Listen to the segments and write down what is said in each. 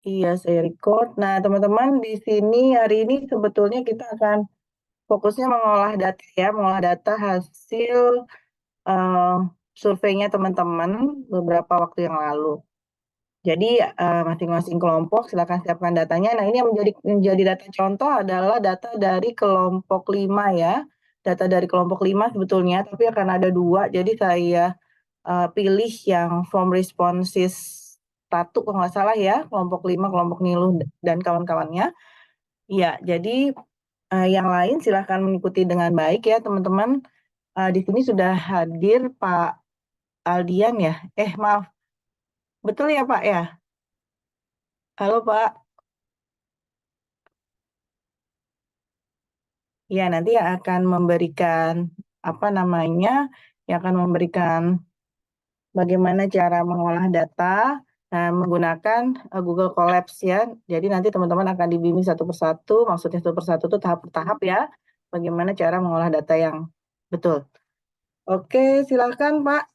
Iya, saya record. Nah, teman-teman, di sini hari ini sebetulnya kita akan fokusnya mengolah data ya, mengolah data hasil eh, surveinya teman-teman beberapa waktu yang lalu. Jadi masing-masing kelompok silakan siapkan datanya. Nah, ini yang menjadi data contoh adalah data dari kelompok 5 ya. Data dari kelompok 5 sebetulnya, tapi akan ada dua. Jadi saya pilih yang form responses satu kalau nggak salah ya, kelompok 5, kelompok Niluh dan kawan-kawannya. Ya, jadi yang lain silahkan mengikuti dengan baik ya teman-teman. Di sini sudah hadir Pak Aldian ya. Maaf, betul ya Pak ya? Halo Pak. Ya, nanti yang akan memberikan apa namanya, yang akan memberikan bagaimana cara mengolah data menggunakan Google Colabs ya. Jadi nanti teman-teman akan dibimbing satu persatu, maksudnya satu persatu itu tahap per tahap ya, bagaimana cara mengolah data yang betul. Oke, silakan Pak.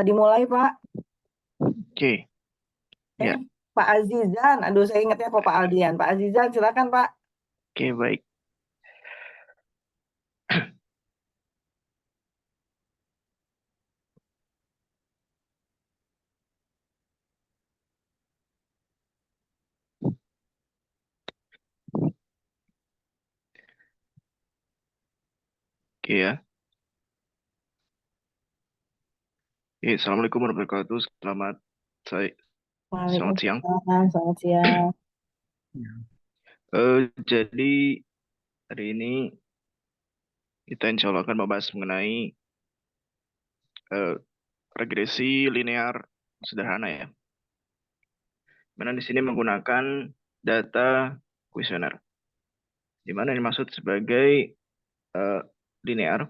Dimulai Pak. Oke, ya. Pak Azizan. Aduh, saya ingatnya kok Pak Aldian. Pak Azizan, silakan Pak. Oke, baik. Oke ya. Oke, Assalamualaikum warahmatullahi wabarakatuh. Selamat siang. Waalaikumsalam, selamat siang. Jadi hari ini kita insya Allah akan membahas mengenai eh, regresi linear sederhana ya. Mana di sini menggunakan data kuesioner. Di mana yang dimaksud sebagai eh, linear?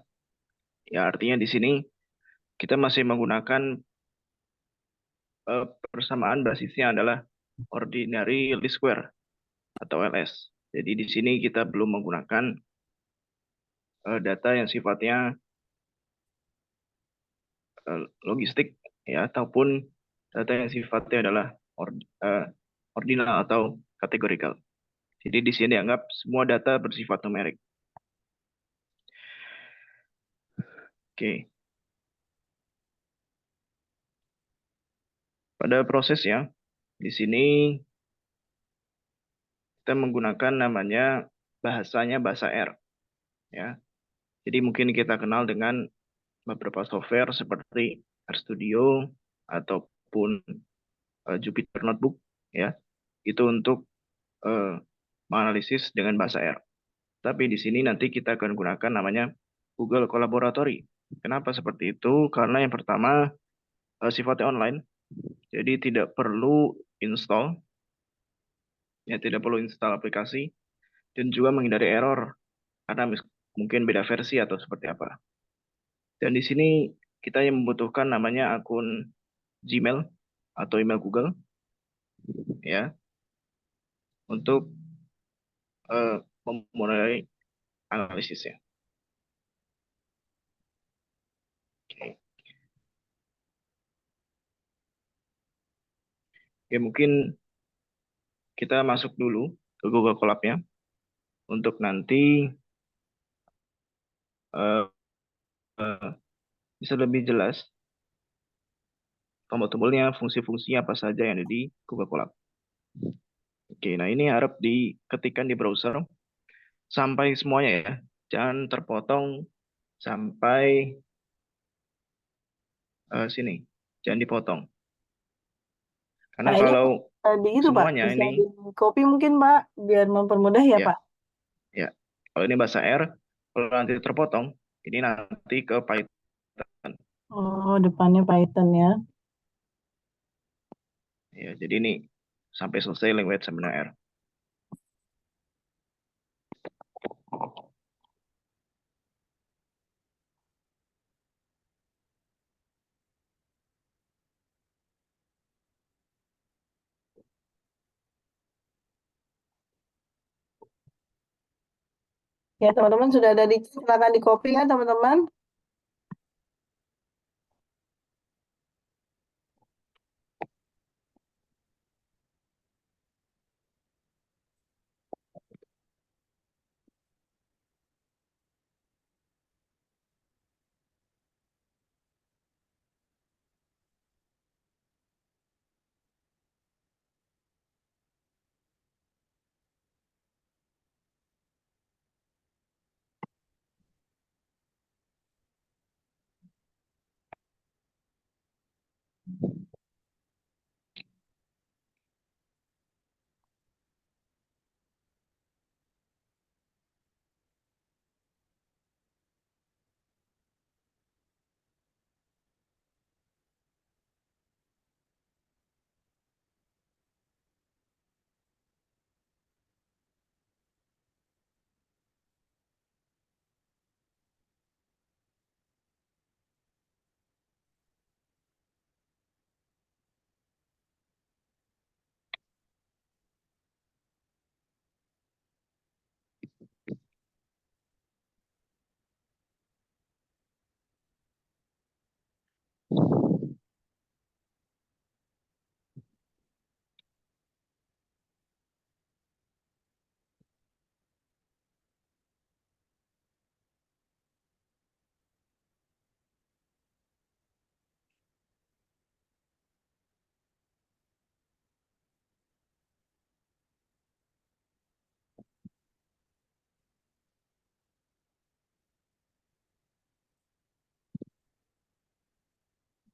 Ya artinya di sini kita masih menggunakan persamaan basisnya adalah ordinary least square atau LS. Jadi di sini kita belum menggunakan data yang sifatnya logistik ya ataupun data yang sifatnya adalah eh, ordinal atau kategorikal. Jadi di sini dianggap semua data bersifat numerik. Oke. Pada prosesnya di sini kita menggunakan namanya bahasanya bahasa R ya. Jadi mungkin kita kenal dengan beberapa software seperti RStudio ataupun Jupyter Notebook ya. Itu untuk eh, menganalisis dengan bahasa R. Tapi di sini nanti kita akan gunakan namanya Google Collaboratory. Kenapa seperti itu? Karena yang pertama sifatnya online, jadi tidak perlu install, ya tidak perlu install aplikasi, dan juga menghindari error karena mungkin beda versi atau seperti apa. Dan di sini kita yang membutuhkan namanya akun Gmail atau email Google, ya, untuk memulai analisisnya. Oke. Oke, mungkin kita masuk dulu ke Google Colab-nya untuk nanti eh, eh, bisa lebih jelas tombol-tombolnya, fungsi-fungsinya apa saja yang ada di Google Colab. Oke, nah ini harap diketikkan di browser sampai semuanya ya. Jangan terpotong sampai sini. Jangan dipotong. Karena Nah, ini kalau di itu Pak, semuanya bisa ini, di copy mungkin Pak, biar mempermudah ya ya, Pak. ya. Kalau ini bahasa R, kalau nanti terpotong, ini nanti ke Python. Oh, depannya Python ya. Ya, jadi ini sampai selesai language sama R. Ya, teman-teman sudah ada silakan di copy ya, teman-teman.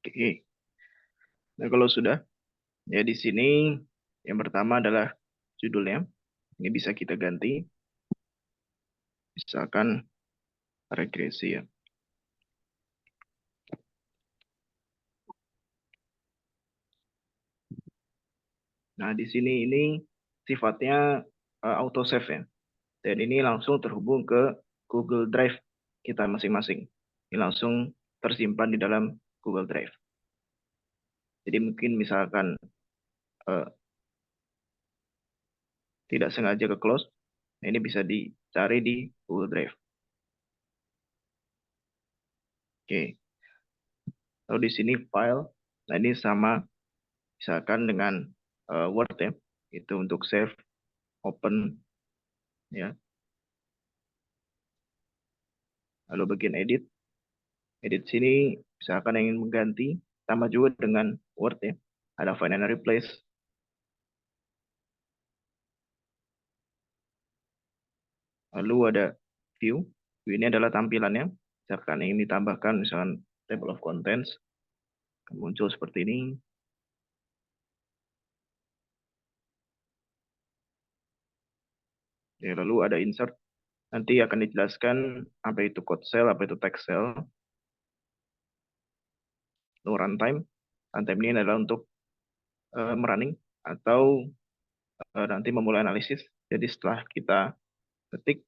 Oke. Nah, kalau sudah, ya di sini yang pertama adalah judulnya. Ini bisa kita ganti, misalkan regresi ya. Nah, di sini ini sifatnya autosave ya. Dan ini langsung terhubung ke Google Drive kita masing-masing. Ini langsung tersimpan di dalam Google Drive. Jadi mungkin misalkan eh, tidak sengaja ke close, nah ini bisa dicari di Google Drive. Oke, lalu di sini file, nah ini sama misalkan dengan Word ya, itu untuk save, open ya. Lalu bagian edit, edit sini misalkan ingin mengganti, sama juga dengan Word ya, ada find and replace. Lalu ada view, view ini adalah tampilannya, misalkan ingin ditambahkan misalkan table of contents, akan muncul seperti ini. Ya, lalu ada insert, nanti akan dijelaskan apa itu code cell, apa itu text cell. Lalu runtime, runtime ini adalah untuk merunning atau nanti memulai analisis. Jadi setelah kita ketik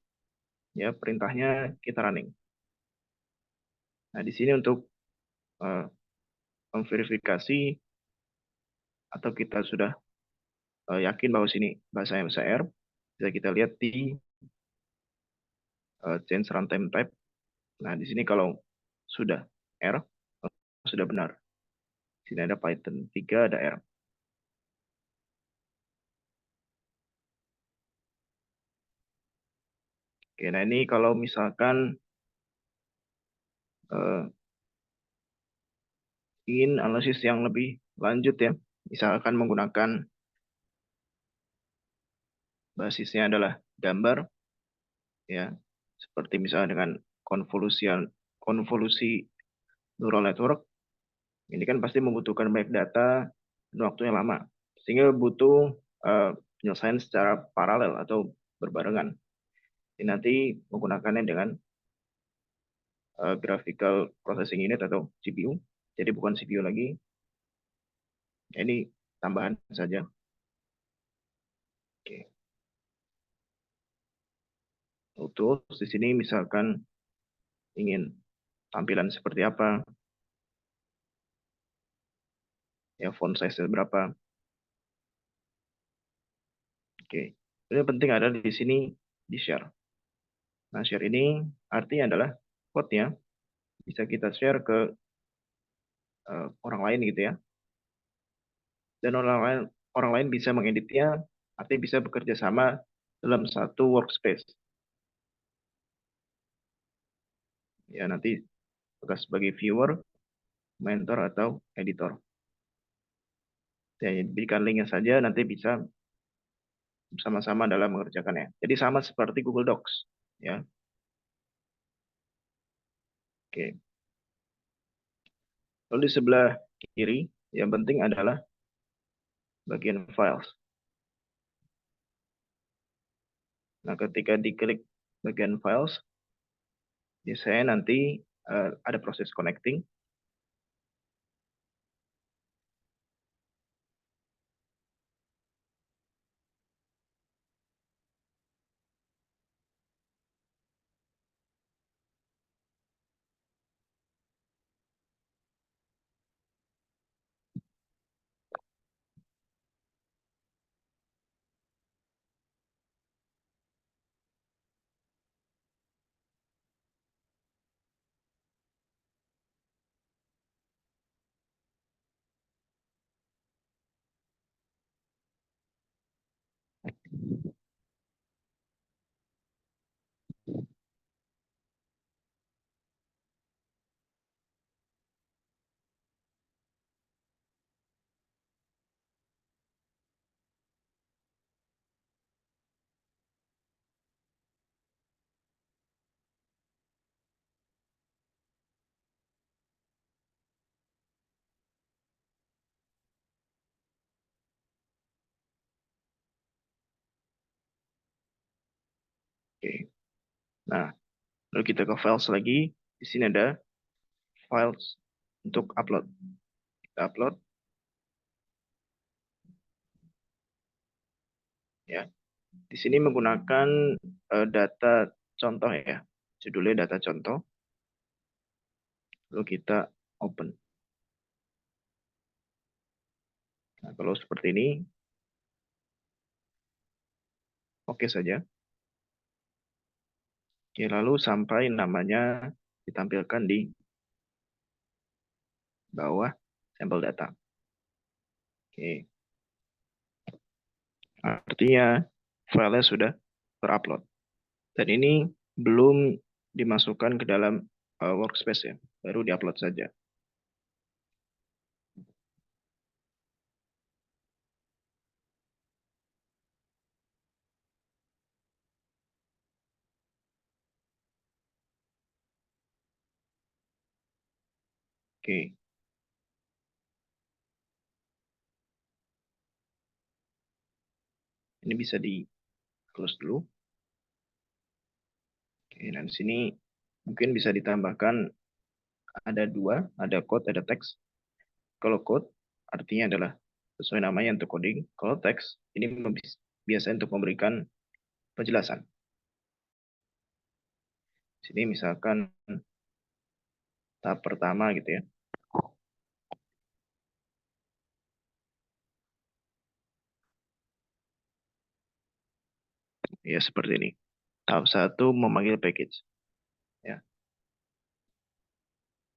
ya perintahnya kita running. Nah, di sini untuk uh, memverifikasi atau kita sudah yakin bahwa sini bahasa R, bisa kita lihat di change runtime type. Nah, di sini kalau sudah R, sudah benar. Di sini ada Python 3, ada R. Oke, nah ini kalau misalkan uh, ingin analisis yang lebih lanjut ya, misalkan menggunakan basisnya adalah gambar, ya, seperti misalnya dengan konvolusi neural network, ini kan pasti membutuhkan banyak data dan waktu yang lama, sehingga butuh penyelesaian secara paralel atau berbarengan. Ini nanti menggunakannya dengan graphical processing unit atau GPU, jadi bukan CPU lagi. Ini tambahan saja. Oke. Terus di sini misalkan ingin tampilan seperti apa, ya font size berapa. Oke. Yang penting ada di sini di share. Nah, share ini artinya adalah code-nya bisa kita share ke orang lain gitu ya. Dan orang lain bisa mengeditnya, artinya bisa bekerja sama dalam satu workspace. Ya, nanti apakah sebagai viewer, mentor atau editor. Ya, berikan linknya saja nanti bisa sama-sama dalam mengerjakannya. Jadi sama seperti Google Docs, ya. Oke. Lalu di sebelah kiri yang penting adalah bagian files. Nah, ketika diklik bagian files, biasanya nanti ada proses connecting. Oke. Nah, lalu kita ke files lagi. Di sini ada files untuk upload. Kita upload ya. Di sini menggunakan data contoh ya. Judulnya data contoh. Lalu kita open. Nah, kalau seperti ini, oke saja. Oke, lalu sampai namanya ditampilkan di bawah sampel data. Oke, artinya filenya sudah terupload. Dan ini belum dimasukkan ke dalam workspace ya, baru diupload saja. Oke, ini bisa di close dulu. Oke, dan di sini mungkin bisa ditambahkan ada dua, ada code, ada teks. Kalau code artinya adalah sesuai namanya untuk coding. Kalau teks ini biasa untuk memberikan penjelasan. Sini misalkan tahap pertama gitu ya. Ya seperti ini. Tahap satu memanggil package. Ya.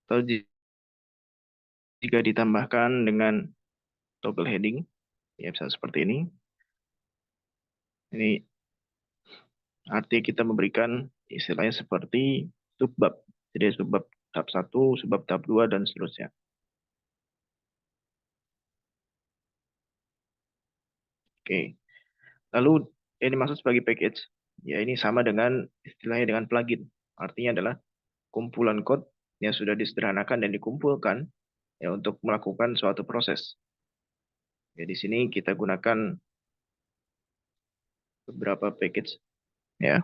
Atau jika ditambahkan dengan toggle heading, ya bisa seperti ini. Ini artinya kita memberikan istilahnya seperti subbab. Jadi subbab tahap satu, subbab tahap 2, dan seterusnya. Oke. Lalu yang dimaksud sebagai package, ya ini sama dengan istilahnya dengan plugin. Artinya adalah kumpulan code yang sudah disederhanakan dan dikumpulkan ya untuk melakukan suatu proses. Ya di sini kita gunakan beberapa package ya.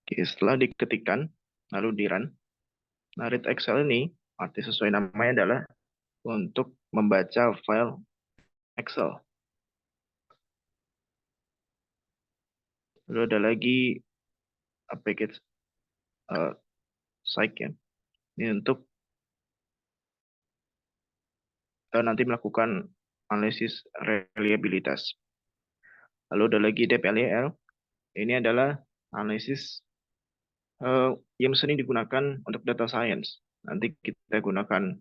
Oke, setelah diketikkan lalu di run. Nah, read Excel ini arti sesuai namanya adalah untuk membaca file Excel. Lalu ada lagi package uh, psych ya. Ini untuk nanti melakukan analisis reliabilitas. Lalu ada lagi DPLEL. Ini adalah analisis yang sering digunakan untuk data science. Nanti kita gunakan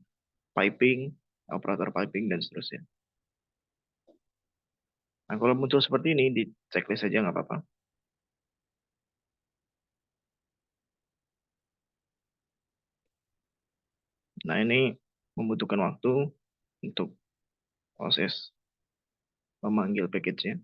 piping, operator piping, dan seterusnya. Nah, kalau muncul seperti ini, di checklist saja nggak apa-apa. Nah, ini membutuhkan waktu untuk proses memanggil package-nya.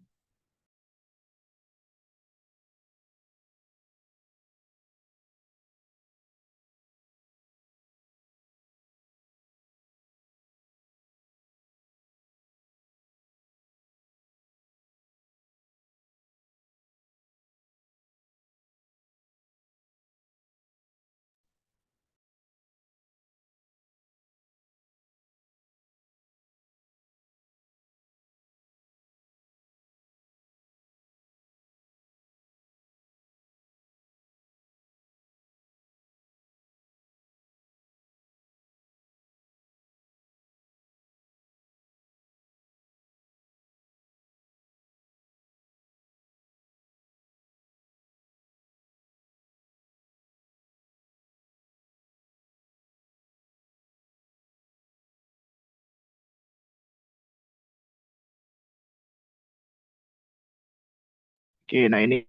Oke, nah ini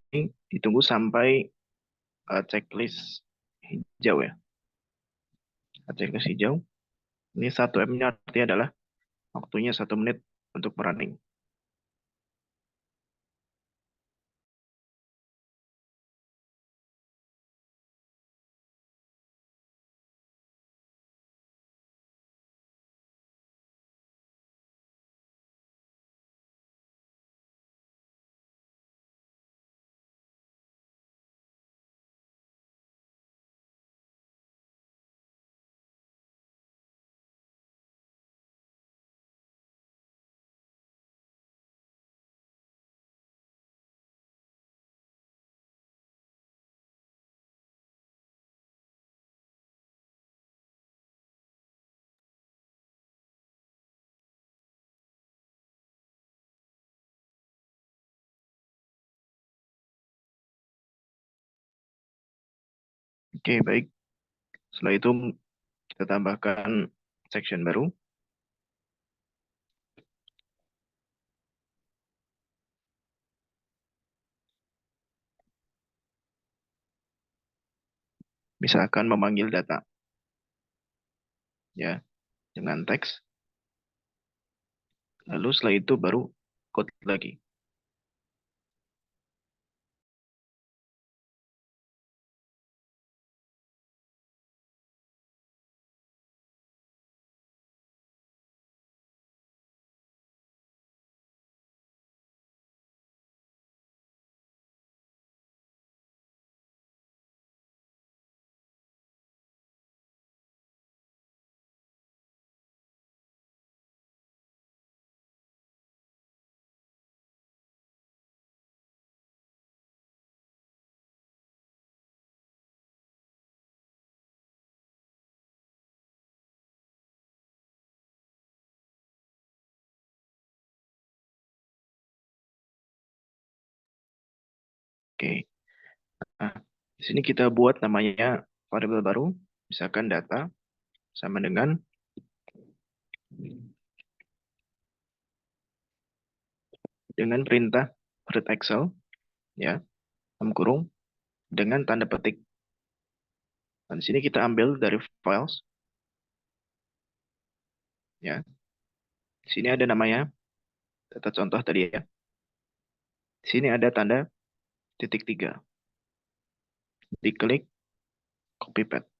ditunggu sampai checklist hijau ya. Checklist hijau. Ini 1M-nya artinya adalah waktunya 1 menit untuk running. Oke, baik. Setelah itu kita tambahkan section baru. Misalkan memanggil data ya dengan teks. Lalu setelah itu baru code lagi. Oke. Nah, di sini kita buat namanya variabel baru, misalkan data sama dengan perintah print Excel ya, dalam kurung dengan tanda petik. Dan di sini kita ambil dari files ya. Di sini ada namanya data contoh tadi ya. Di sini ada tanda titik 3. Diklik copy paste.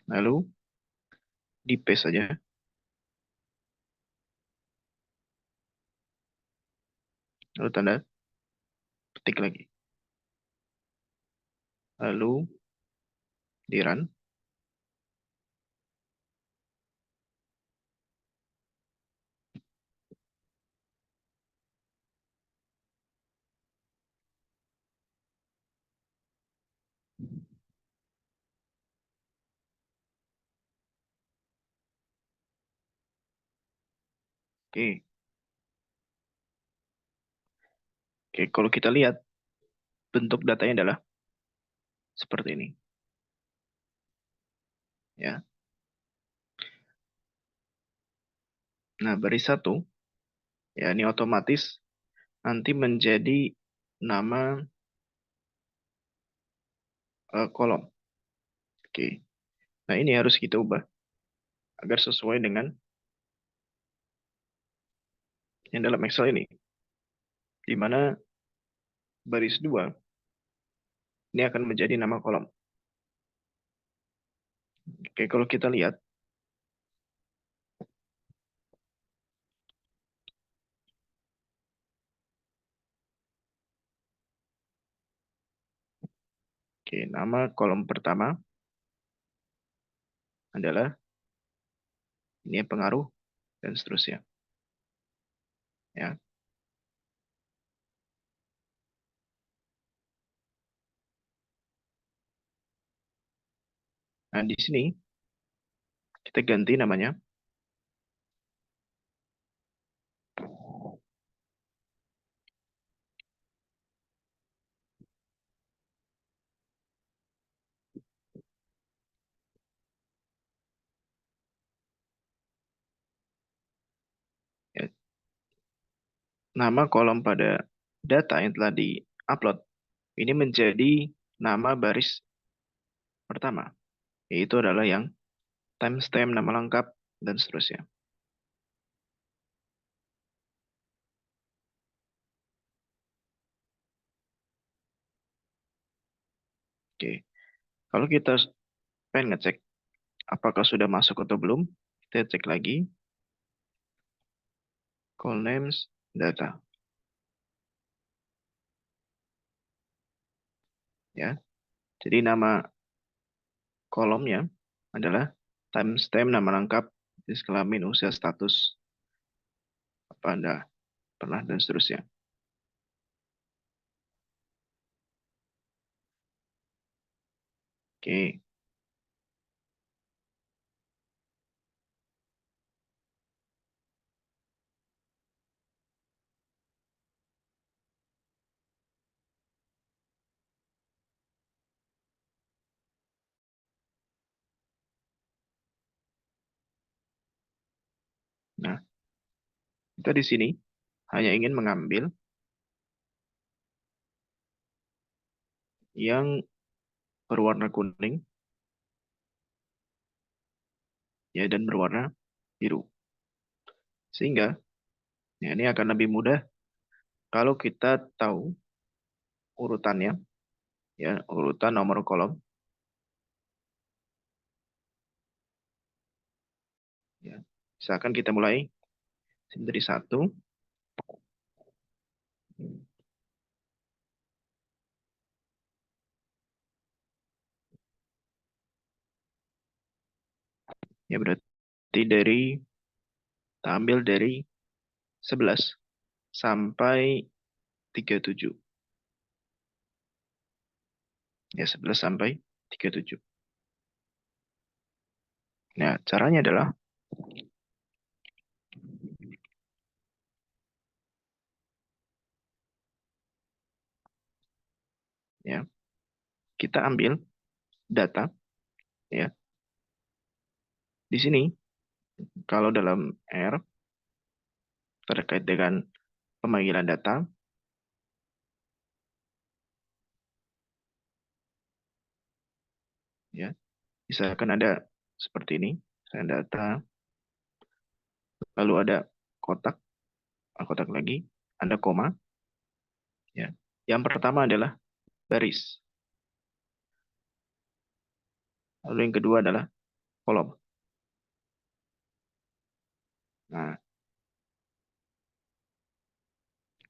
Lalu di paste saja. Lalu tanda petik lagi. Lalu di run. Oke. Oke, kalau kita lihat bentuk datanya adalah seperti ini. Ya. Nah, baris 1 ya ini otomatis nanti menjadi nama kolom. Oke. Nah, ini harus kita ubah agar sesuai dengan yang dalam Excel ini. Di mana baris 2 ini akan menjadi nama kolom. Oke, kalau kita lihat, oke, nama kolom pertama adalah ini pengaruh dan seterusnya. Ya. Nah, di sini kita ganti namanya. Ya, nama kolom pada data yang telah di-upload ini menjadi nama baris pertama, yaitu adalah yang timestamp, nama lengkap, dan seterusnya. Oke, kalau kita pengen ngecek apakah sudah masuk atau belum, kita cek lagi call names data. Ya, jadi nama kolomnya adalah timestamp, nama lengkap, jenis kelamin, usia, status, apa Anda pernah, dan seterusnya. Oke, nah kita di sini hanya ingin mengambil yang berwarna kuning ya dan berwarna biru. Sehingga ya, ini akan lebih mudah kalau kita tahu urutannya, ya urutan nomor kolom. Ya, misalkan kita mulai dari 1, ya berarti kita ambil dari 11 sampai 37. Ya, 11 sampai 37. Nah, caranya adalah ya, kita ambil data ya. Di sini kalau dalam R terkait dengan pemanggilan data ya, misalkan ada seperti ini, data, lalu ada kotak, kotak lagi, ada koma ya. Yang pertama adalah baris. Lalu yang kedua adalah kolom. Nah,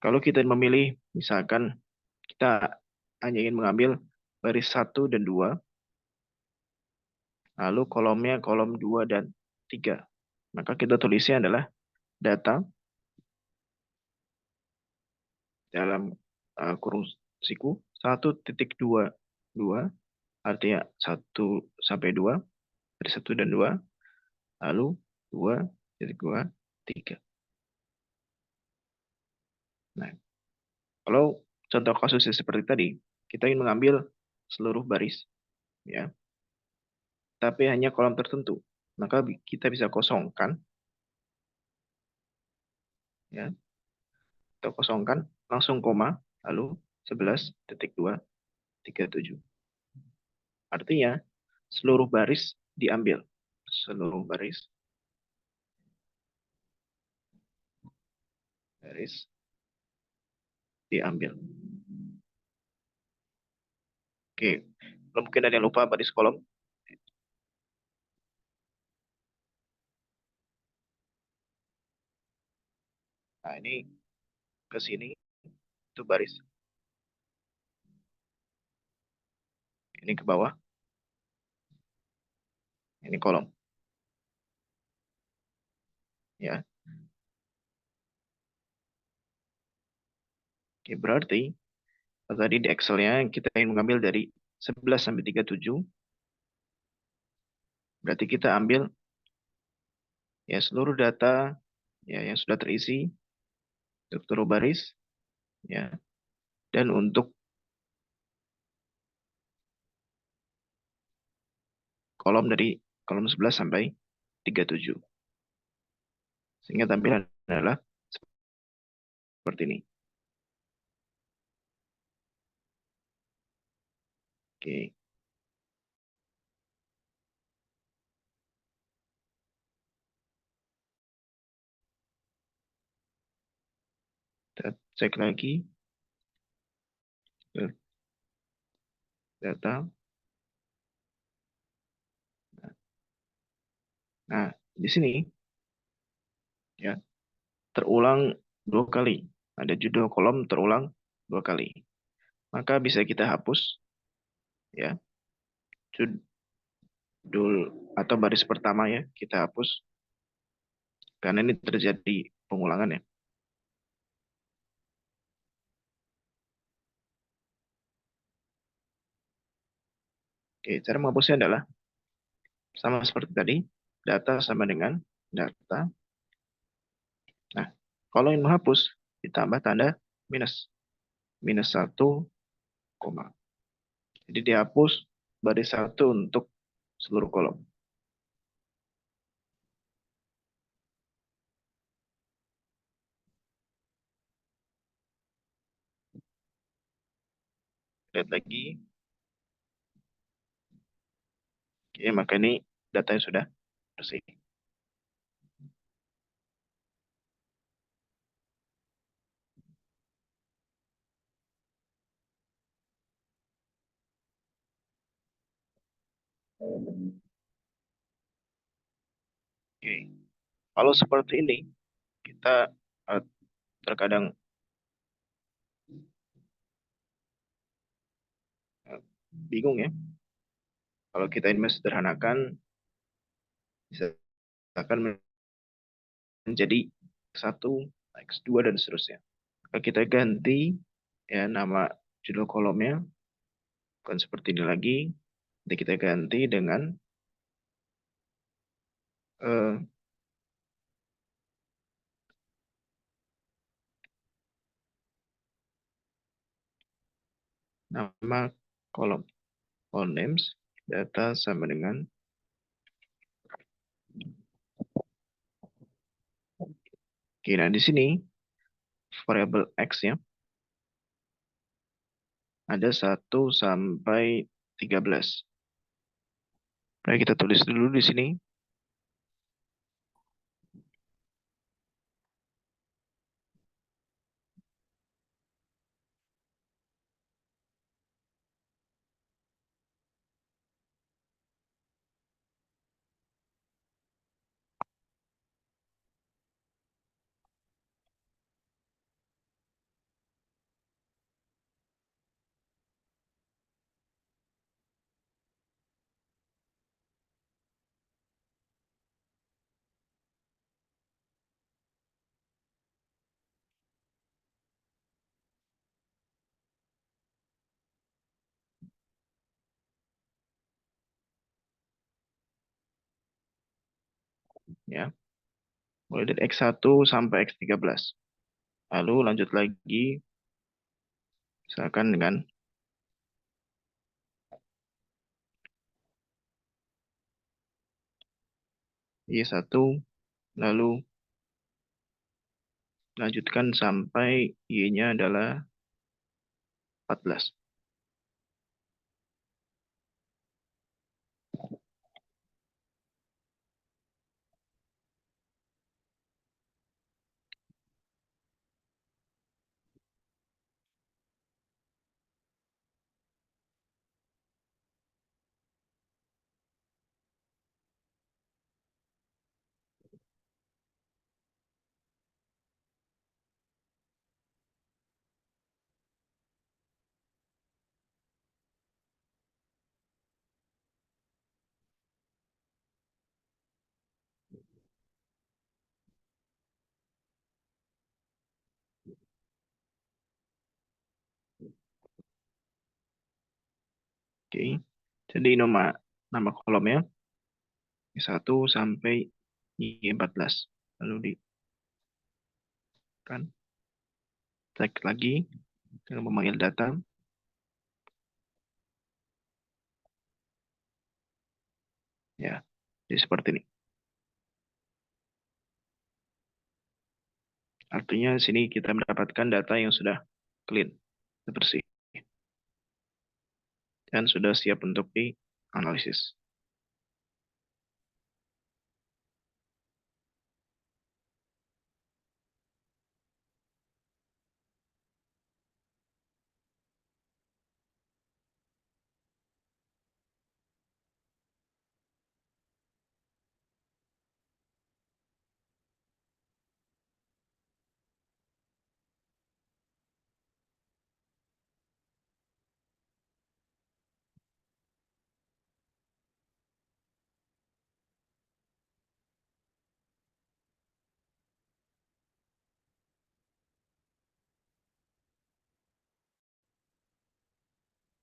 kalau kita memilih, misalkan kita hanya ingin mengambil baris 1 dan 2, lalu kolomnya kolom 2 dan 3. Maka kita tulisnya adalah data dalam kurung siku 1.22, artinya 1 sampai 2, dari 1 dan 2, lalu 2.2, 3. Nah, kalau contoh kasusnya seperti tadi, kita ingin mengambil seluruh baris, ya, tapi hanya kolom tertentu, maka kita bisa kosongkan, ya, kita kosongkan, langsung koma, lalu 11.237. Artinya, seluruh baris diambil. Seluruh baris diambil. Oke, kalau mungkin ada yang lupa baris kolom. Nah, ini ke sini, itu baris. Ini ke bawah, ini kolom. Ya, oke, berarti tadi di Excel-nya kita ingin mengambil dari 11 sampai 37, berarti kita ambil ya seluruh data ya yang sudah terisi untuk seluruh baris ya, dan untuk kolom dari kolom 11 sampai 37. Sehingga tampilan adalah seperti ini. Oke, kita cek lagi ke data. Nah, di sini ya terulang 2 kali. Ada judul kolom terulang 2 kali. Maka bisa kita hapus ya judul atau baris pertama ya kita hapus karena ini terjadi pengulangan ya. Oke, cara menghapusnya adalah sama seperti tadi, data sama dengan data. Nah, kalau yang menghapus ditambah tanda minus, minus 1, jadi dihapus baris 1 untuk seluruh kolom. Lihat lagi. Oke, maka ini datanya sudah bersih. Oke, kalau seperti ini kita terkadang bingung ya. Kalau kita ini sederhanakan, bisa akan menjadi X1, X2 dan seterusnya. Maka kita ganti ya nama judul kolomnya, bukan seperti ini lagi. Nanti kita ganti dengan eh, nama kolom. All names, data sama dengan. Oke, nah di sini variabel X ya, ada 1 sampai 13. Nah, kita tulis dulu di sini. Ya, mulai dari X1 sampai X13. Lalu lanjut lagi, misalkan dengan Y1, lalu lanjutkan sampai Y-nya adalah 14. Oke, jadi nama kolomnya Y1 sampai Y14. Lalu di kan cek lagi dengan memanggil data. Ya, jadi seperti ini. Artinya di sini kita mendapatkan data yang sudah clean, bersih, dan sudah siap untuk dianalisis.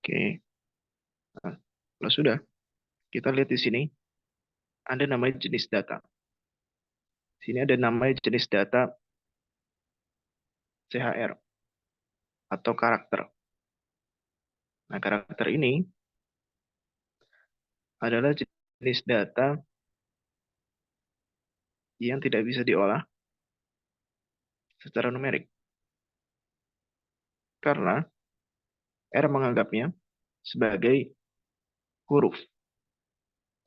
Oke, nah, kalau sudah, kita lihat di sini ada namanya jenis data. Di sini ada namanya jenis data CHR atau karakter. Nah, karakter ini adalah jenis data yang tidak bisa diolah secara numerik. Karena R menganggapnya sebagai huruf.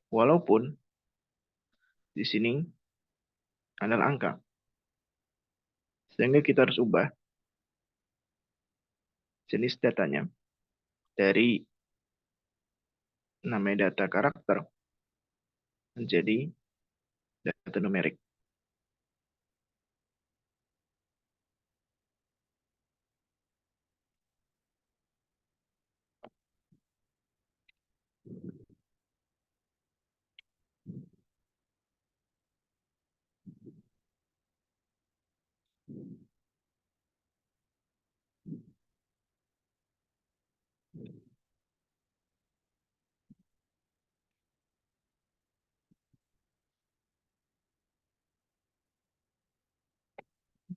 Walaupun di sini adalah angka. Sehingga kita harus ubah jenis datanya dari namanya data karakter menjadi data numerik.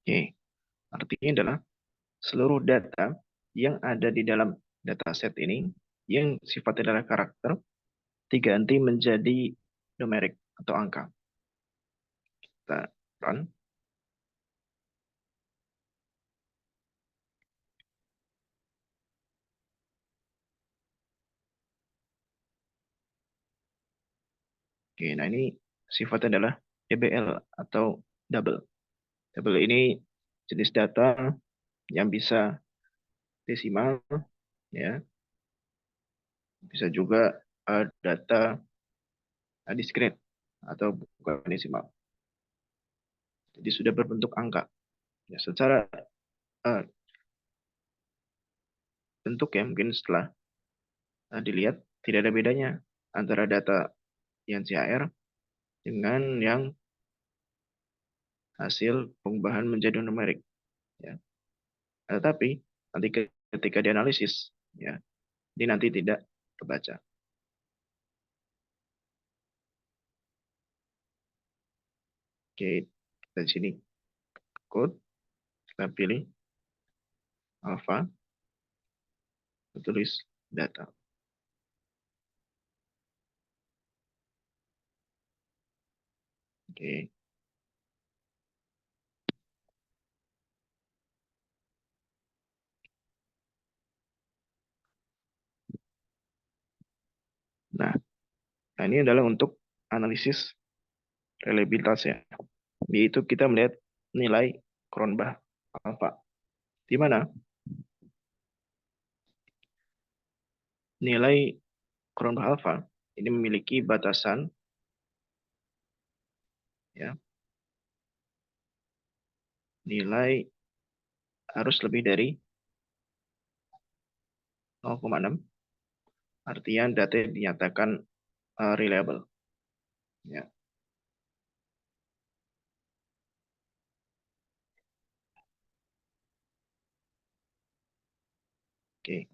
Oke, artinya adalah seluruh data yang ada di dalam dataset ini yang sifatnya adalah karakter diganti menjadi numerik atau angka. Kita run. Oke, nah ini sifatnya adalah DBL atau double. Double ini jenis data yang bisa desimal, ya, bisa juga data discrete atau bukan desimal. Jadi sudah berbentuk angka. Ya, secara uh, bentuk ya mungkin setelah dilihat tidak ada bedanya antara data yang CHR dengan yang hasil pengubahan menjadi numerik. Ya. Tetapi nanti ketika dianalisis, ya, ini nanti tidak terbaca. Oke, kita di sini code, kita pilih alpha, tulis data. Oke. Nah, ini adalah untuk analisis reliabilitas ya. Yaitu kita melihat nilai Cronbach alpha. Di mana nilai Cronbach alpha ini memiliki batasan, ya, nilai harus lebih dari 0,6, artinya data dinyatakan reliable. Ya. Oke.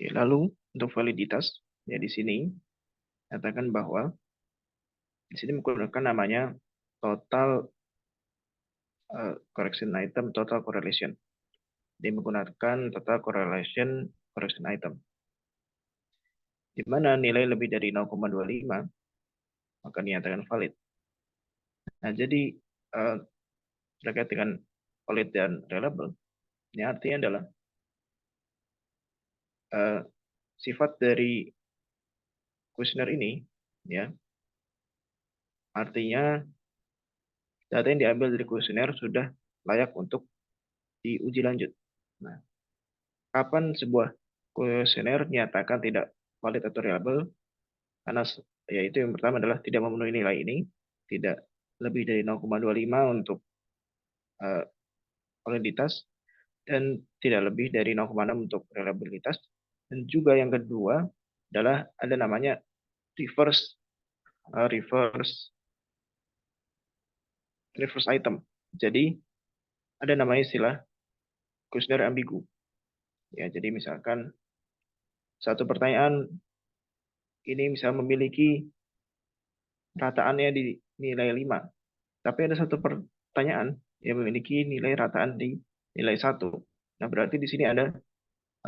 Oke, lalu untuk validitas, ya di sini katakan bahwa di sini menggunakan namanya total correction item, total correlation. Dia menggunakan total correction item. Di mana nilai lebih dari 0,25 maka dinyatakan valid. Nah, jadi terkait dengan valid dan reliable, ini artinya adalah sifat dari kuesioner ini, ya, artinya data yang diambil dari kuesioner sudah layak untuk diuji lanjut. Nah, kapan sebuah kuesioner nyatakan tidak valid atau reliable? Karena yaitu yang pertama adalah tidak memenuhi nilai ini, tidak lebih dari 0,25 untuk validitas, dan tidak lebih dari 0,6 untuk reliabilitas. Dan juga yang kedua adalah ada namanya reverse item. Jadi ada namanya istilah kuesioner ambigu. Ya, jadi misalkan satu pertanyaan ini misalnya memiliki rataannya di nilai 5, tapi ada satu pertanyaan yang memiliki nilai rataan di nilai 1. Nah, berarti di sini ada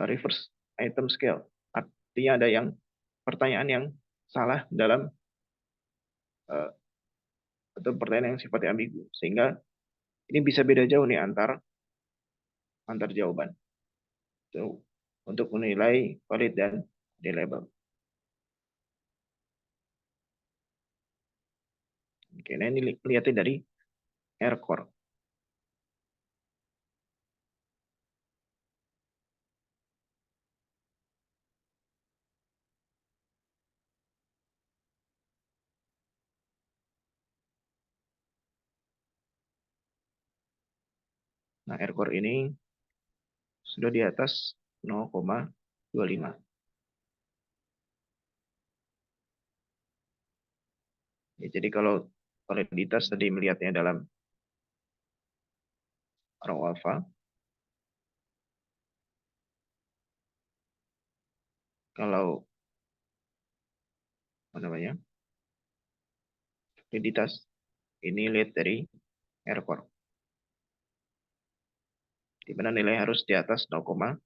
reverse item scale. Artinya ada yang pertanyaan yang salah dalam atau pertanyaan yang sifatnya ambigu. Sehingga ini bisa beda jauh nih antar jawaban. So, untuk menilai valid dan reliable. Oke, nah ini lihatnya dari error core. Nah, error core ini sudah di atas 0,25. Ya, jadi kalau validitas tadi melihatnya dalam row alpha, kalau apa namanya validitas ini lihat dari error core, di mana nilai harus di atas 0,25.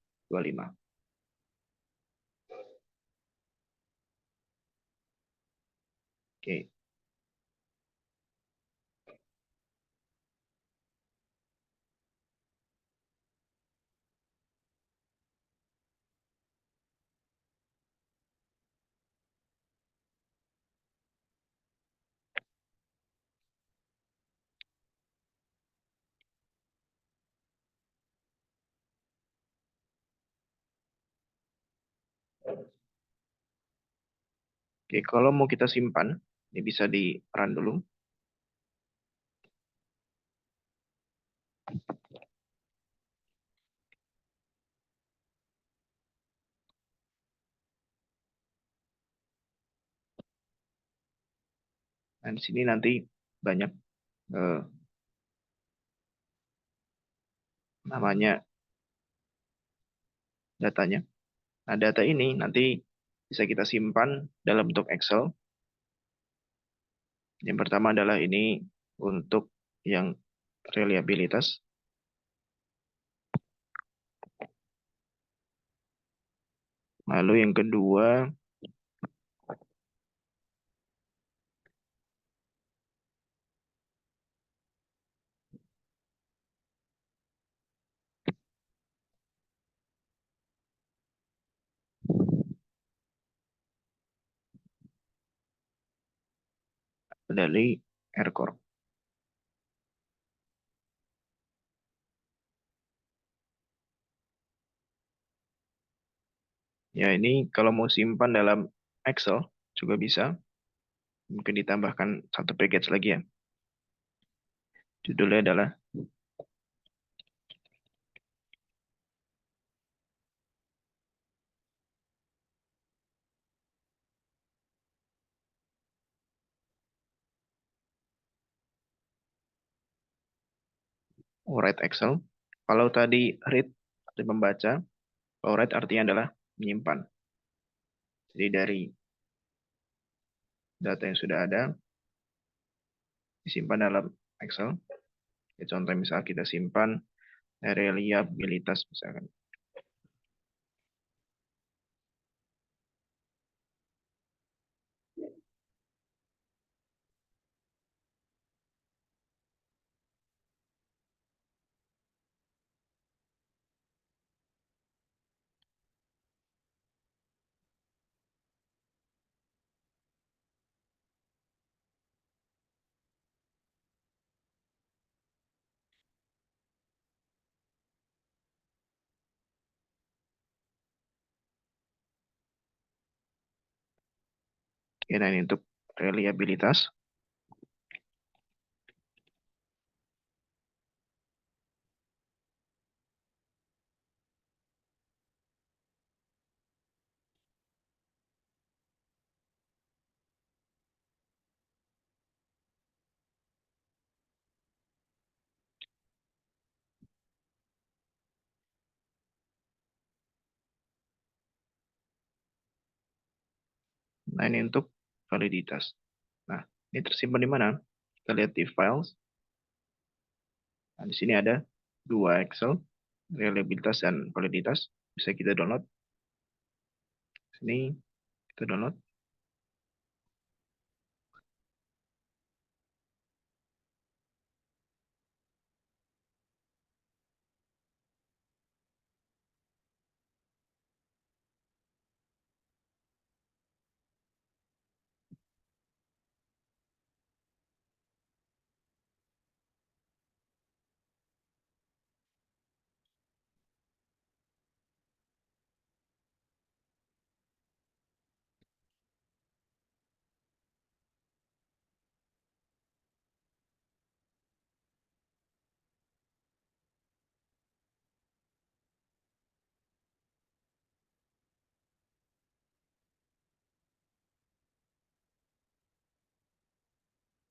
Oke. Oke, kalau mau kita simpan, ini bisa di run dulu. Nah, di sini nanti banyak namanya datanya. Nah, data ini nanti bisa kita simpan dalam bentuk Excel. Yang pertama adalah ini untuk yang reliabilitas. Lalu yang kedua dari Aircore. Ya, ini kalau mau simpan dalam Excel juga bisa. Mungkin ditambahkan satu package lagi ya. Judulnya adalah write Excel. Kalau tadi read arti membaca, kalau write artinya adalah menyimpan. Jadi dari data yang sudah ada disimpan dalam Excel. Ya, contoh misal kita simpan reliabilitas misalkan. Oke, nah ini untuk reliabilitas. Nah, ini untuk validitas. Nah, ini tersimpan di mana? Kita lihat di files. Nah, di sini ada dua Excel, reliabilitas dan validitas. Bisa kita download. Sini kita download.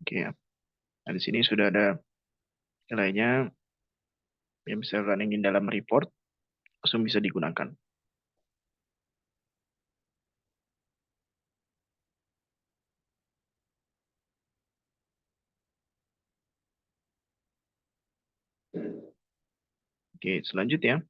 Oke ya. Nah, di sini sudah ada nilainya. Yang misalkan ingin dalam report, langsung bisa digunakan. Oke, selanjutnya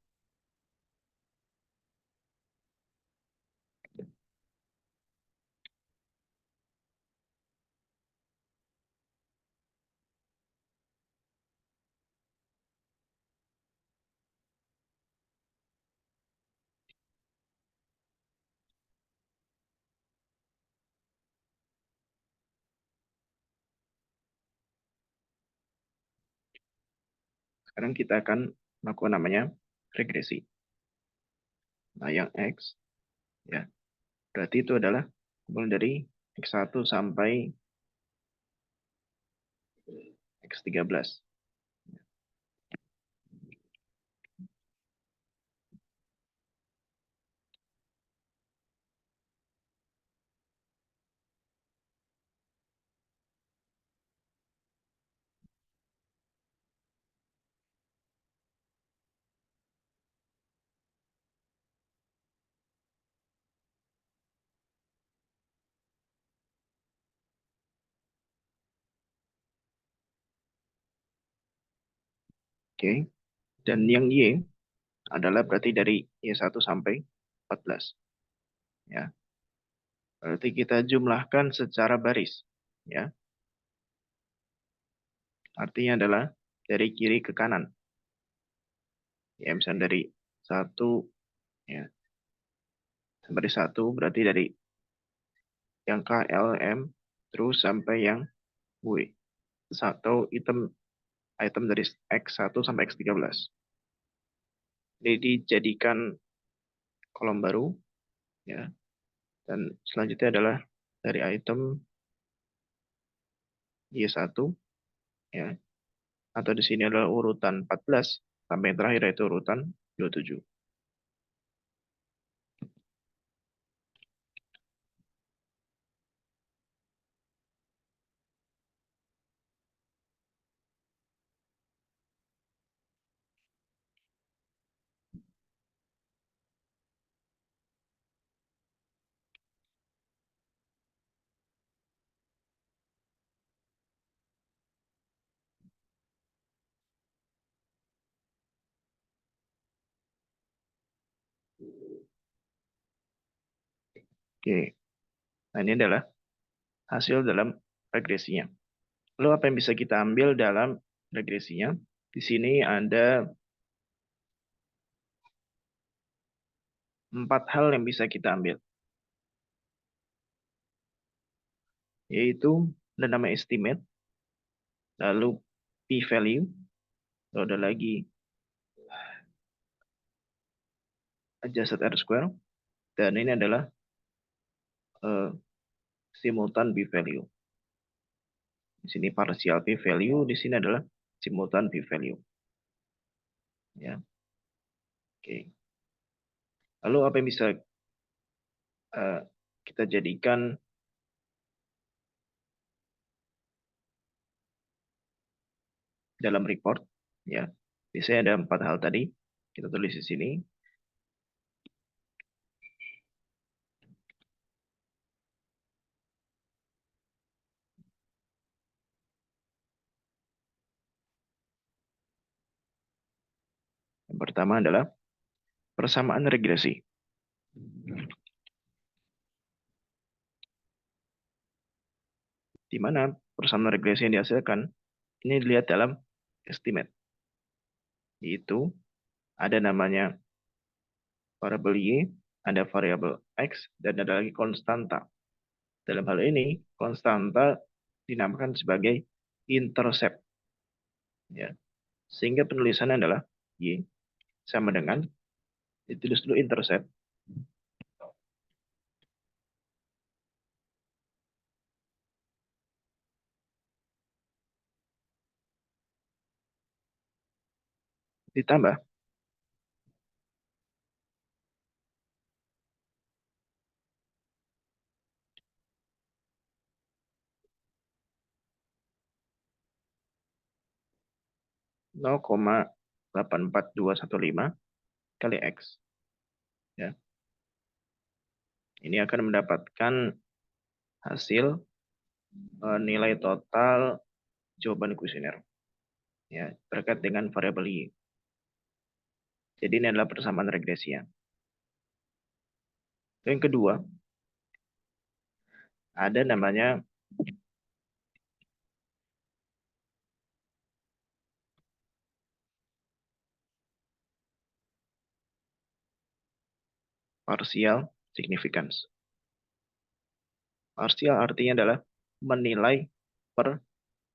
sekarang kita akan melakukan namanya regresi. Nah, yang X ya, berarti itu adalah mulai dari X1 sampai X13. Oke. Dan yang Y adalah berarti dari Y1 sampai 14. Ya. Berarti kita jumlahkan secara baris. Ya. Artinya adalah dari kiri ke kanan. Ya, misalnya dari 1 ya, sampai 1 berarti dari yang K, L, M, terus sampai yang W. Atau item dari X1 sampai X13. Jadi dijadikan kolom baru. Ya. Dan selanjutnya adalah dari item Y1. Ya. Atau di sini adalah urutan 14 sampai yang terakhir yaitu urutan 27. Oke. Nah, ini adalah hasil dalam regresinya. Lalu apa yang bisa kita ambil dalam regresinya? Di sini ada 4 hal yang bisa kita ambil, yaitu ada nama estimate, lalu p-value, lalu ada lagi adjusted R-square, dan ini adalah simultan p-value. Di sini partial p-value, di sini adalah simultan p-value. Ya, oke. Lalu apa yang bisa kita jadikan dalam report? Ya, biasanya ada 4 hal tadi. Kita tulis di sini. Yang pertama adalah persamaan regresi. Di mana persamaan regresi yang dihasilkan ini dilihat dalam estimate. Yaitu ada namanya variabel Y, ada variabel X, dan ada lagi konstanta. Dalam hal ini, konstanta dinamakan sebagai intercept. Ya. Sehingga penulisannya adalah Y sama dengan, ditulis dulu intercept, ditambah 0,84215 kali X. Ya. Ini akan mendapatkan hasil nilai total jawaban kuesioner. Ya, terkait dengan variabel Y. Jadi ini adalah persamaan regresi ya. Yang kedua, ada namanya partial significance. Partial artinya adalah menilai per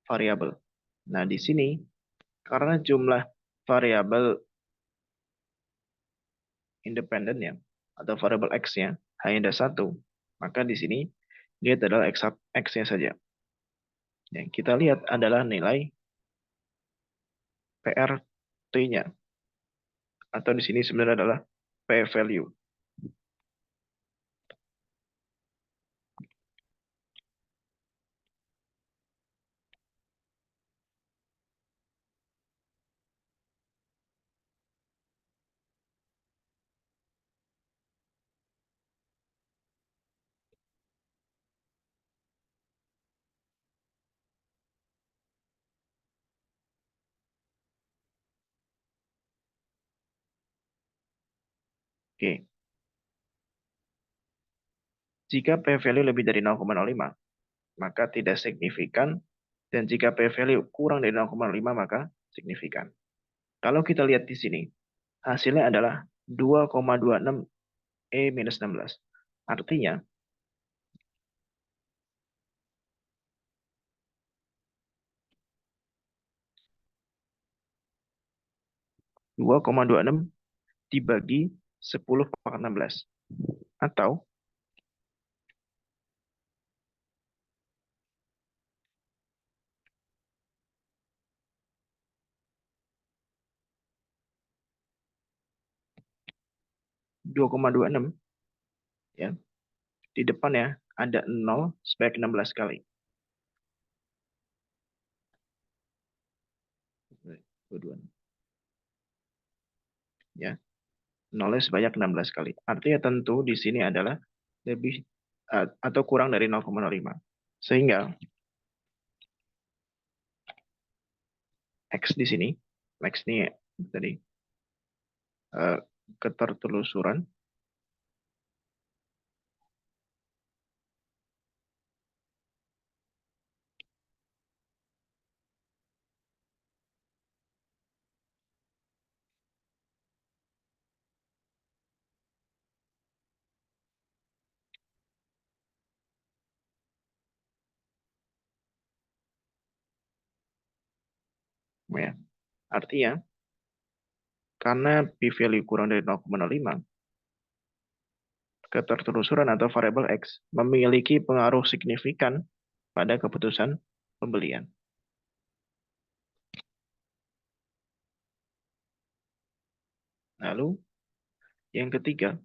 variabel. Nah, di sini karena jumlah variabel independen ya, atau variabel X-nya hanya ada satu, maka di sini dia adalah X-nya saja. Yang kita lihat adalah nilai PRT-nya, atau di sini sebenarnya adalah P-value. Oke. Jika P-value lebih dari 0,05, maka tidak signifikan, dan jika P-value kurang dari 0,5 maka signifikan. Kalau kita lihat di sini, hasilnya adalah 2,26 E-16. Artinya, 2,26 dibagi 10 pangkat 16. Atau 2,26 ya. Di depannya ada 0 sebanyak 16 kali. Ya. 0 sebanyak 16 kali. Artinya tentu di sini adalah lebih atau kurang dari 0,05. Sehingga X di sini, X ini tadi ketertelusuran Ya. Artinya, karena p-value kurang dari 0,05, ketertelusuran atau variabel X memiliki pengaruh signifikan pada keputusan pembelian. Lalu, yang ketiga,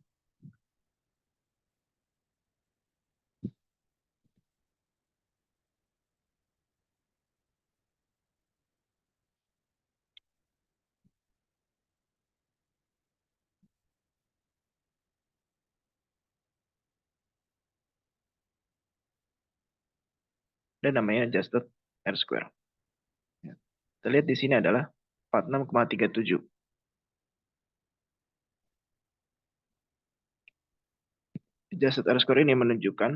dan namanya adjusted R square. Ya. Kita lihat di sini adalah 46,37. Adjusted R square ini menunjukkan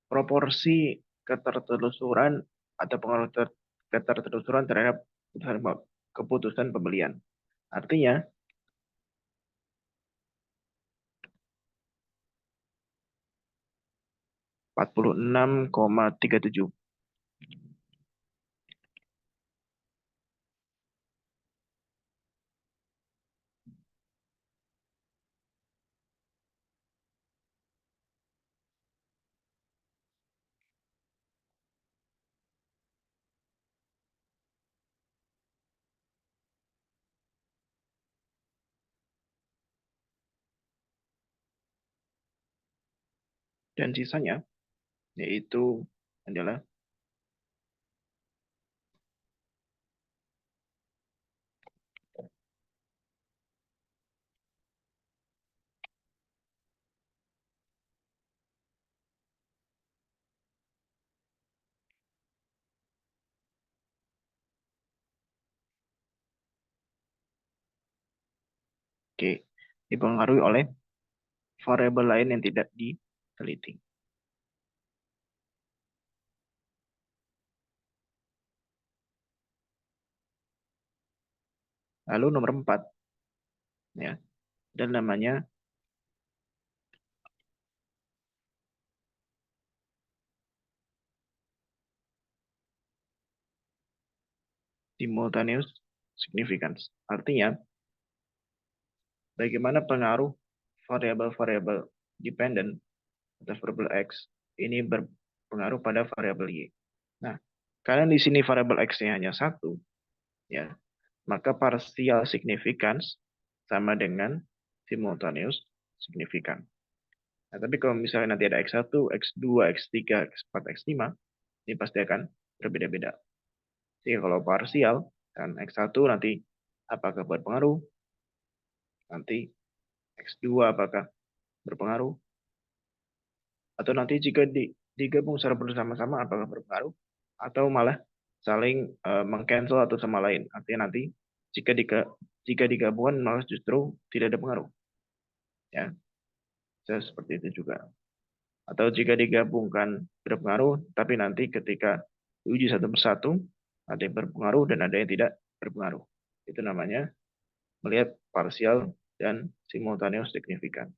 proporsi ketertelusuran atau pengaruh ketertelusuran terhadap keputusan pembelian. Artinya, 46,37. Dan sisanya yaitu adalah dipengaruhi oleh variabel lain yang tidak diteliti. Lalu nomor 4, ya, dan namanya simultaneous significance. Artinya, bagaimana pengaruh variabel-variabel dependent atau variabel X ini berpengaruh pada variabel Y. Nah, karena di sini variabel X-nya hanya satu, ya, maka partial significance sama dengan simultaneous significant. Nah, tapi kalau misalnya nanti ada X1, X2, X3, X4, X5, ini pasti akan berbeda-beda. Jadi kalau parsial, kan X1 nanti apakah berpengaruh, nanti X2 apakah berpengaruh, atau nanti jika digabung secara bersama-sama apakah berpengaruh, atau malah saling mengcancel atau sama lain. Artinya nanti jika digabungkan malah justru tidak ada pengaruh. Ya, seperti itu juga. Atau jika digabungkan berpengaruh, tapi nanti ketika diuji satu persatu, ada yang berpengaruh dan ada yang tidak berpengaruh. Itu namanya melihat parsial dan simultaneous signifikan.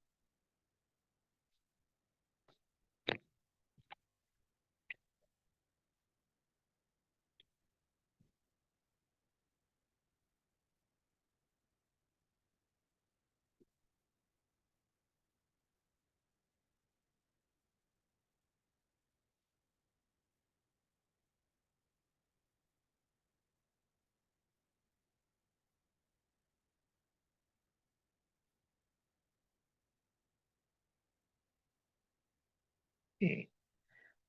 Oke.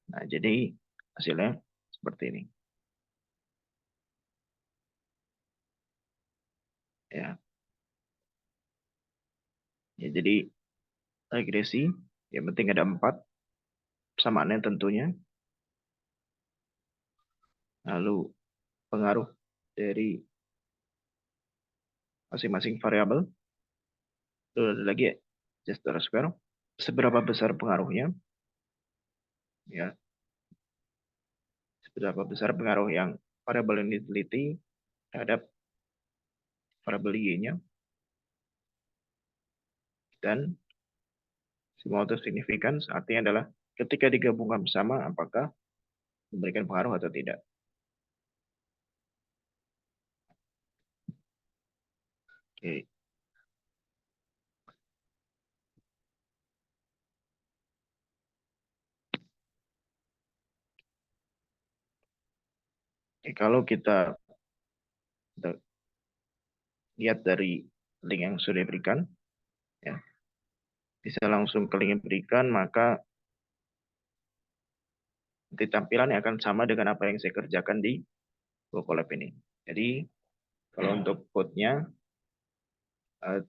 Nah, jadi hasilnya seperti ini. Ya, ya jadi regresi, yang penting ada 4 persamaannya tentunya. Lalu pengaruh dari masing-masing variabel. Lalu ada lagi just square. Seberapa besar pengaruhnya? Ya, seberapa besar pengaruh yang variabel yang diteliti terhadap variabel Y-nya, dan simultaneous significance artinya adalah ketika digabungkan bersama apakah memberikan pengaruh atau tidak. Oke. Oke, kalau kita lihat dari link yang sudah diberikan, ya, bisa langsung ke link yang diberikan, maka nanti tampilannya akan sama dengan apa yang saya kerjakan di Google Lab ini. Jadi, kalau untuk code-nya, eh,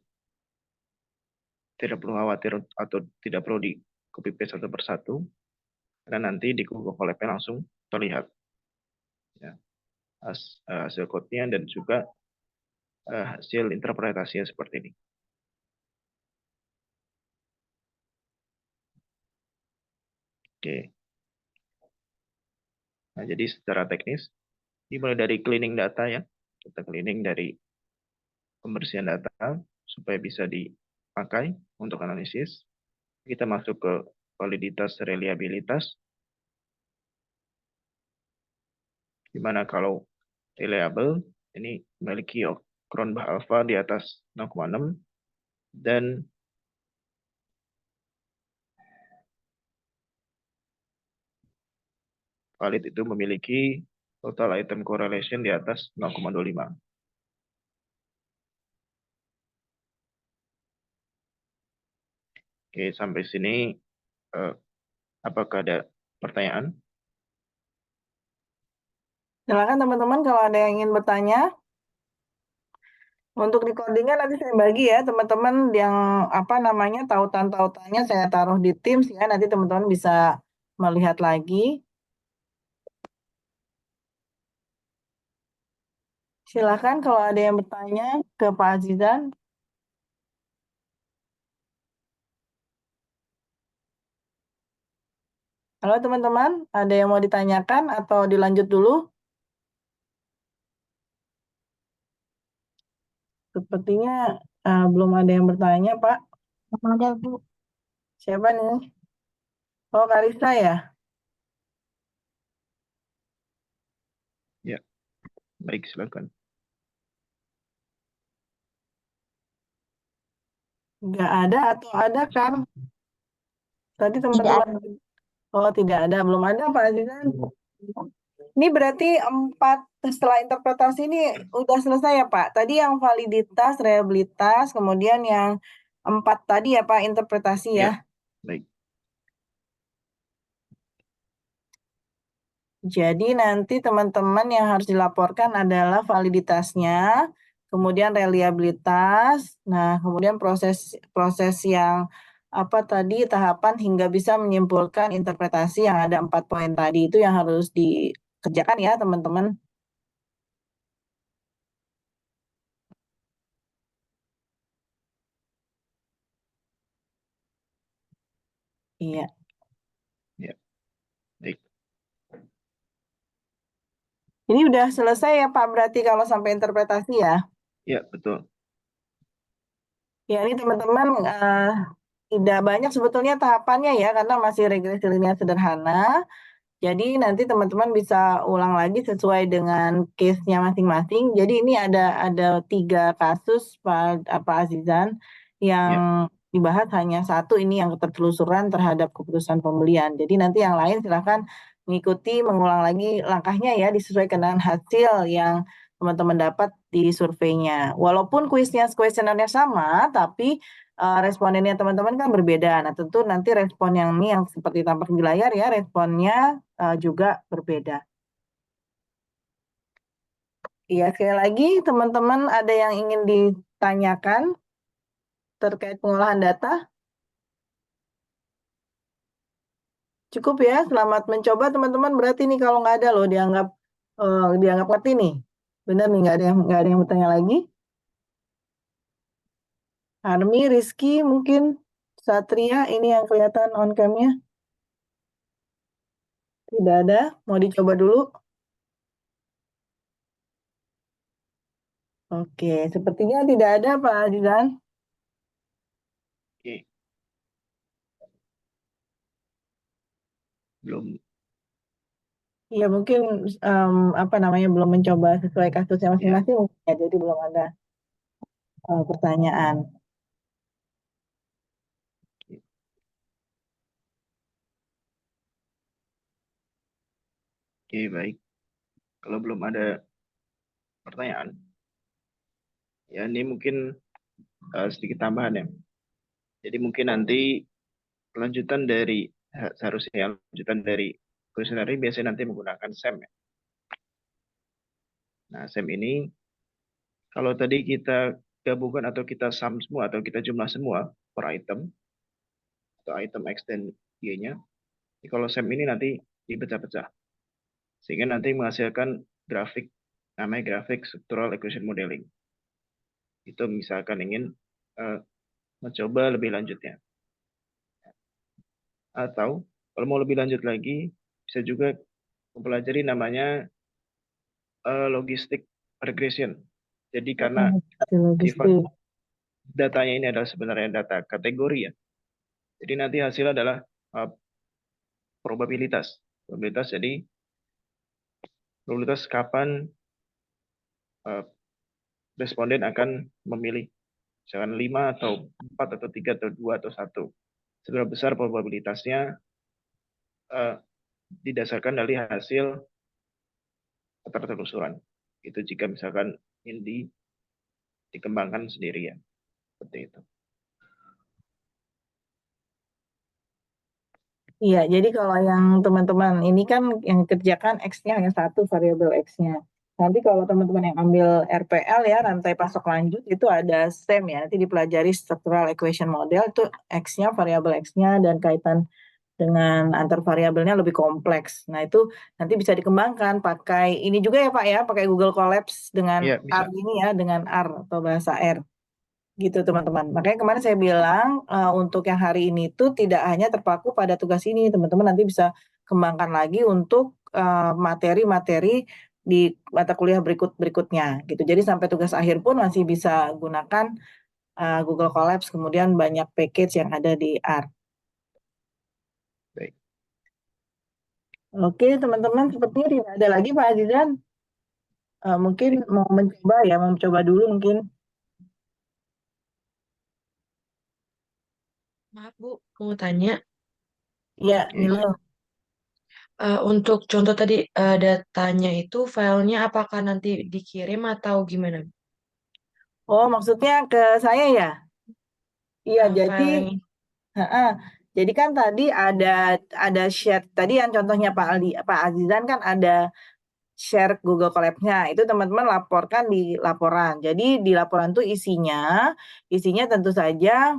tidak perlu khawatir atau tidak perlu di copy paste satu persatu, karena nanti di Google Lab-nya langsung terlihat, ya, hasil code-nya dan juga hasil interpretasinya seperti ini. Oke. Nah, jadi secara teknis, dimulai dari cleaning data ya. Kita cleaning dari pembersihan data supaya bisa dipakai untuk analisis. Kita masuk ke validitas reliabilitas, di mana kalau reliable ini memiliki Cron alpha di atas 0,6 dan valid itu memiliki total item correlation di atas 0,25. Oke, sampai sini apakah ada pertanyaan? Silakan teman-teman kalau ada yang ingin bertanya. Untuk di codingnya nanti saya bagi ya teman-teman yang apa namanya tautan-tautannya saya taruh di Teams ya, nanti teman-teman bisa melihat lagi. Silakan kalau ada yang bertanya ke Pak Azizan. Halo teman-teman, ada yang mau ditanyakan atau dilanjut dulu? Sepertinya belum ada yang bertanya, Pak. Ada, Bu. Siapa nih? Oh, Karista ya? Ya, baik, silakan. Nggak ada atau ada kan? Tadi Tidak teman-teman. ada. Oh, tidak ada. Belum ada, Pak Azizan. Ini berarti 4 setelah interpretasi ini udah selesai ya Pak? Tadi yang validitas, reliabilitas, kemudian yang 4 tadi ya Pak, interpretasi ya. Ya, baik. Jadi nanti teman-teman yang harus dilaporkan adalah validitasnya, kemudian reliabilitas, nah kemudian proses yang apa tadi tahapan hingga bisa menyimpulkan interpretasi yang ada 4 poin tadi itu yang harus dikerjakan ya teman-teman. Iya. Ya, baik. Ini udah selesai ya Pak, berarti kalau sampai interpretasi ya. Ya, betul. Ya ini teman-teman tidak banyak sebetulnya tahapannya ya, karena masih regresi linear sederhana. Jadi nanti teman-teman bisa ulang lagi sesuai dengan case-nya masing-masing. Jadi ini ada 3 kasus Pak Azizan yang Ya, dibahas hanya satu ini yang ketertelusuran terhadap keputusan pembelian. Jadi nanti yang lain silakan mengikuti mengulang lagi langkahnya ya disesuaikan dengan hasil yang teman-teman dapat di surveinya. Walaupun kuesionernya sama, tapi respondennya teman-teman kan berbeda. Nah, tentu nanti respon yang ini yang seperti tampak di layar ya, responnya juga berbeda. Iya, sekali lagi teman-teman ada yang ingin ditanyakan terkait pengolahan data? Cukup ya, selamat mencoba teman-teman. Berarti nih kalau nggak ada loh dianggap ngerti nih. Benar nih nggak ada yang bertanya lagi. Armi, Rizky, mungkin Satria ini yang kelihatan on cam-nya. Tidak ada, mau dicoba dulu. Oke, sepertinya tidak ada Pak Azizan. oke. Belum. Iya mungkin apa namanya belum mencoba sesuai kasusnya Ya, masing-masing ya, jadi belum ada. pertanyaan. Oke, baik. Kalau belum ada pertanyaan, ya ini mungkin sedikit tambahan ya. Jadi mungkin nanti lanjutan dari seharusnya lanjutan dari kuesioner ini biasanya nanti menggunakan SEM ya. Nah, SEM ini kalau tadi kita gabungkan atau kita sum semua atau kita jumlah semua per item atau item X dan Y-nya, kalau SEM ini nanti dipecah-pecah sehingga nanti menghasilkan grafik namanya grafik structural equation modeling. Itu misalkan ingin uh, mencoba lebih lanjutnya. Atau kalau mau lebih lanjut lagi bisa juga mempelajari namanya logistic regression. Jadi karena sifat Logistik. datanya ini adalah sebenarnya data kategori ya. Jadi nanti hasilnya adalah uh, probabilitas. Probabilitas jadi probabilitas kapan uh, responden akan memilih misalkan 5 atau 4 atau 3 atau 2 atau 1. Seberapa besar probabilitasnya uh, didasarkan dari hasil ketelusuran. Itu jika misalkan ini dikembangkan sendiri ya. Seperti itu. Iya, jadi kalau yang teman-teman ini kan yang kerjakan X-nya hanya satu variabel X-nya. Nanti kalau teman-teman yang ambil RPL ya, rantai pasok lanjut, itu ada SEM ya, nanti dipelajari structural equation model, itu X-nya, variabel X-nya, dan kaitan dengan antar variabelnya lebih kompleks. Nah, itu nanti bisa dikembangkan pakai ini juga ya Pak ya, pakai Google Colabs dengan Iya, R bisa. ini ya, dengan R atau bahasa R. Gitu teman-teman. Makanya kemarin saya bilang untuk yang hari ini tuh tidak hanya terpaku pada tugas ini, teman-teman nanti bisa kembangkan lagi untuk materi-materi di mata kuliah berikutnya gitu. Jadi sampai tugas akhir pun masih bisa gunakan Google Colabs, kemudian banyak package yang ada di R. Baik. Oke teman-teman, sepertinya tidak ada lagi Pak Azizan. Mungkin Baik. mau mencoba ya, mau mencoba dulu mungkin. Maaf Bu, mau tanya. Ya, Oke, Milo. siap. Untuk contoh tadi datanya itu filenya apakah nanti dikirim atau gimana? Oh, maksudnya ke saya ya? Iya, jadi File yang heeh. Jadi kan tadi ada share tadi yang contohnya Pak Azizan kan ada share Google Colab-nya. Itu teman-teman laporkan di laporan. Jadi di laporan itu isinya tentu saja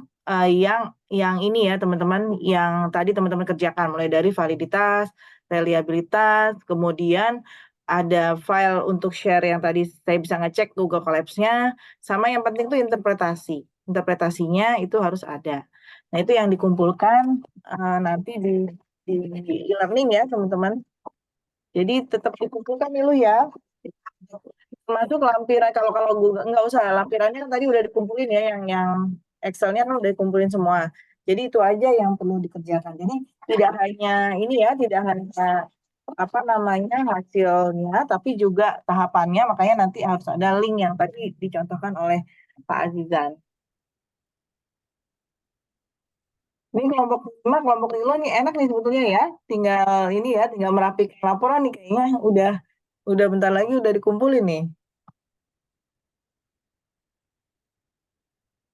yang ini ya teman-teman yang tadi teman-teman kerjakan mulai dari validitas, reliabilitas, kemudian ada file untuk share yang tadi saya bisa ngecek Google Colabs-nya, sama yang penting itu interpretasi. Interpretasinya itu harus ada. Nah, itu yang dikumpulkan nanti di e-learning ya, teman-teman. Jadi tetap dikumpulkan dulu ya. Termasuk lampiran kalau kalau Google nggak usah lampirannya kan tadi udah dikumpulin ya yang Excelnya kan udah dikumpulin semua. Jadi itu aja yang perlu dikerjakan. Jadi tidak hanya ini ya, tidak hanya apa namanya hasilnya, tapi juga tahapannya. Makanya nanti harus ada link yang tadi dicontohkan oleh Pak Azizan. Ini kelompok 5, kelompok 5 nih enak nih sebetulnya ya. Tinggal ini ya, tinggal merapikan laporan nih kayaknya udah bentar lagi udah dikumpulin nih.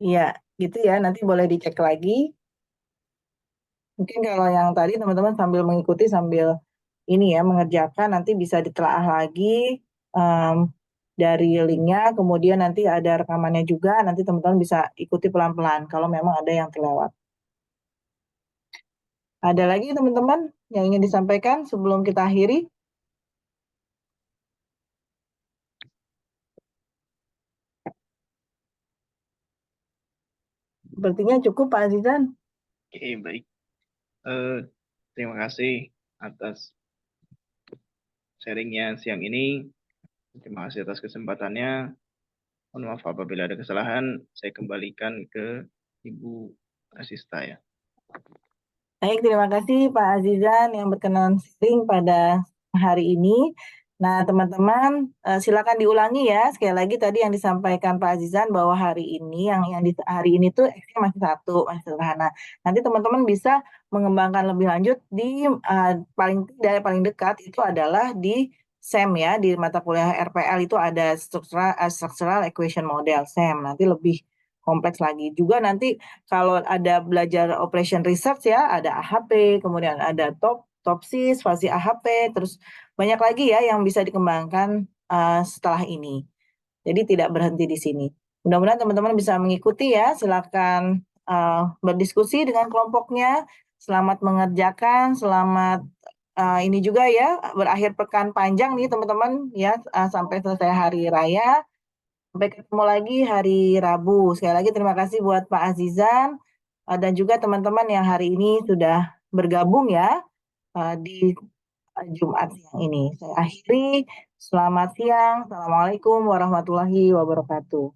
Iya, gitu ya. Nanti boleh dicek lagi. Mungkin kalau yang tadi teman-teman sambil mengikuti sambil ini ya mengerjakan nanti bisa ditelaah lagi em, dari linknya. Kemudian nanti ada rekamannya juga. Nanti teman-teman bisa ikuti pelan-pelan kalau memang ada yang terlewat. Ada lagi teman-teman yang ingin disampaikan sebelum kita akhiri? Sepertinya cukup Pak Azizan. Oke, baik. Eh, terima kasih atas sharingnya siang ini. Terima kasih atas kesempatannya. Mohon maaf apabila ada kesalahan. Saya kembalikan ke Ibu Asista ya. Baik, terima kasih Pak Azizan yang berkenan sharing pada hari ini. Nah, teman-teman, silakan diulangi ya. Sekali lagi tadi yang disampaikan Pak Azizan bahwa hari ini hari ini tuh X-nya masih satu, masih sederhana. Nanti teman-teman bisa mengembangkan lebih lanjut di paling tidak paling dekat itu adalah di SEM ya, di mata kuliah RPL itu ada structural equation model SEM. Nanti lebih kompleks lagi. Juga nanti kalau ada belajar operation research ya, ada AHP, kemudian ada TOPSIS, fasi AHP, terus banyak lagi ya yang bisa dikembangkan setelah ini. Jadi tidak berhenti di sini. Mudah-mudahan teman-teman bisa mengikuti ya. Silakan berdiskusi dengan kelompoknya. Selamat mengerjakan, selamat ini juga ya berakhir pekan panjang nih teman-teman ya sampai selesai hari raya. Sampai ketemu lagi hari Rabu. Sekali lagi terima kasih buat Pak Azizan dan juga teman-teman yang hari ini sudah bergabung ya di Jumat siang ini. Saya akhiri. Selamat siang. Assalamualaikum warahmatullahi wabarakatuh.